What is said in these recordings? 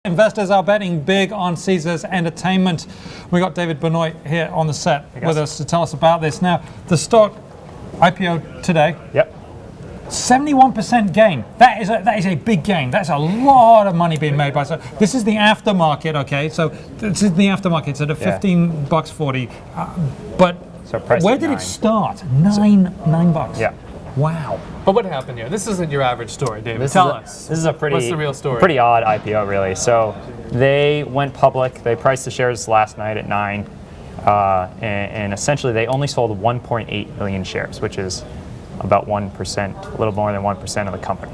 Investors are betting big on Caesars Entertainment. We got David Benoit here on the set with us to tell us about this. Now, the stock IPO today. Yep. 71% gain. That is a big gain. That's a lot of money being made by. So this is the aftermarket. Okay, so this is the aftermarket. It's at a $15.40. But so where did it start? $9. Yeah. Wow. But what happened here? This isn't your average story, David. Tell us. This is a what's the real story? Pretty odd IPO, really. So they went public. They priced the shares last night at 9, and essentially they only sold 1.8 million shares, which is about 1%, a little more than 1% of the company,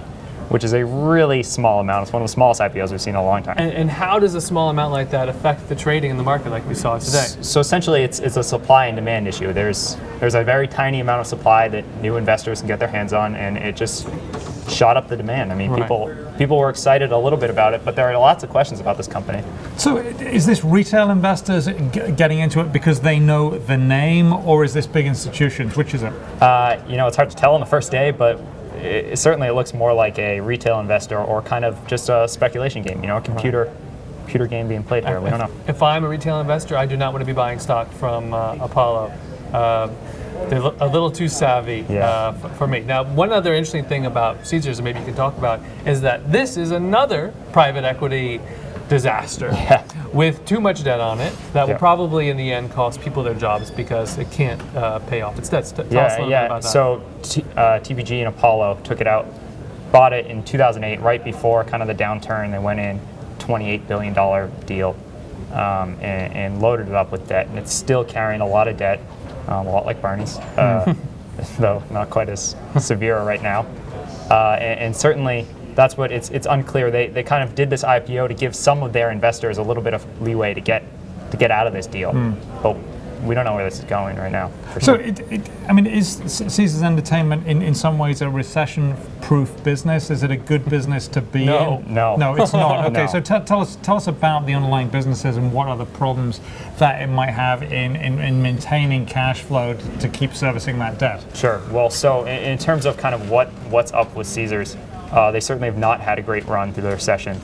which is a really small amount. It's one of the smallest IPOs we've seen in a long time. And how does a small amount like that affect the trading in the market like we saw today? So essentially it's a supply and demand issue. There's a very tiny amount of supply that new investors can get their hands on, and it just shot up the demand. I mean, people were excited a little bit about it, but there are lots of questions about this company. So is this retail investors getting into it because they know the name, or is this big institutions? Which is it? It's hard to tell on the first day, but certainly it looks more like a retail investor or kind of just a speculation game, a computer game being played here. We don't know. If I'm a retail investor, I do not want to be buying stock from Apollo. They're a little too savvy for me. Now, one other interesting thing about Caesars, and maybe you can talk about, is that this is another private equity disaster with too much debt on it that will probably in the end cost people their jobs because it can't pay off its debts. Tell us a little bit about that. So TPG and Apollo took it out, bought it in 2008, right before kind of the downturn. They went in, $28 billion deal, and loaded it up with debt, and it's still carrying a lot of debt, a lot like Barney's, though not quite as severe right now, and certainly. That's what it's unclear. They kind of did this IPO to give some of their investors a little bit of leeway to get out of this deal, but we don't know where this is going right now. So, is Caesars Entertainment in some ways a recession-proof business? Is it a good business to be in? No, it's not. Okay, so tell us about the underlying businesses and what are the problems that it might have in maintaining cash flow to keep servicing that debt. Sure. Well, so in terms of kind of what's up with Caesars. They certainly have not had a great run through the recession.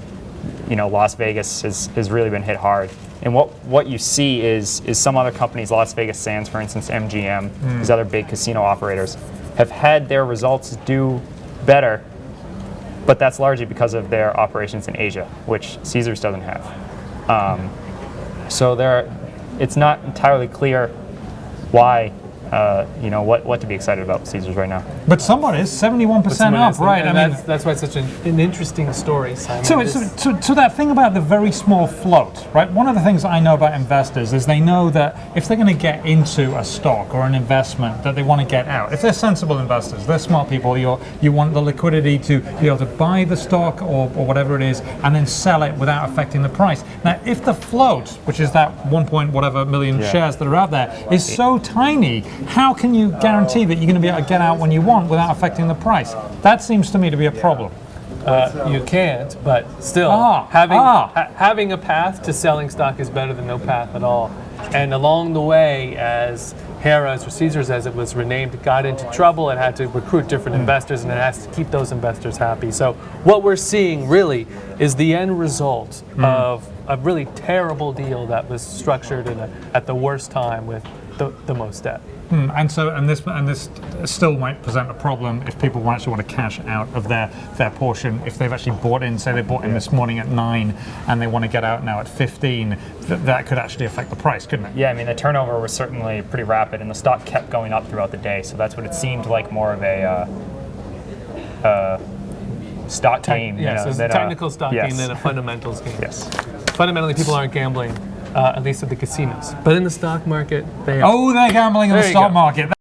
Las Vegas has really been hit hard. And what you see is some other companies, Las Vegas Sands, for instance, MGM, these other big casino operators, have had their results do better, but that's largely because of their operations in Asia, which Caesars doesn't have. It's not entirely clear why. What to be excited about with Caesars right now. But someone is 71% up, right? And that's why it's such an interesting story, Simon. So that thing about the very small float, right? One of the things that I know about investors is they know that if they're going to get into a stock or an investment that they want to get out, if they're sensible investors, they're smart people, you want the liquidity to be able to buy the stock or whatever it is and then sell it without affecting the price. Now, if the float, which is that 1 million shares that are out there, is so tiny, how can you guarantee that you're going to be able to get out when you want without affecting the price? That seems to me to be a problem. You can't, but still, having a path to selling stock is better than no path at all. And along the way, as Harrah's or Caesars, as it was renamed, got into trouble, it had to recruit different investors, and it has to keep those investors happy. So what we're seeing really is the end result of a really terrible deal that was structured at the worst time with the most debt. And this still might present a problem if people actually want to cash out of their portion. If they've actually bought in, say they bought in this morning at 9 and they want to get out now at 15, that could actually affect the price, couldn't it? Yeah, I mean the turnover was certainly pretty rapid, and the stock kept going up throughout the day. So that's what it seemed like, more of a stock game. So it's a technical stock game than a fundamentals game. Yes. Fundamentally, people aren't gambling. At least at the casinos. But in the stock market, they are. Oh, they're gambling in the stock market.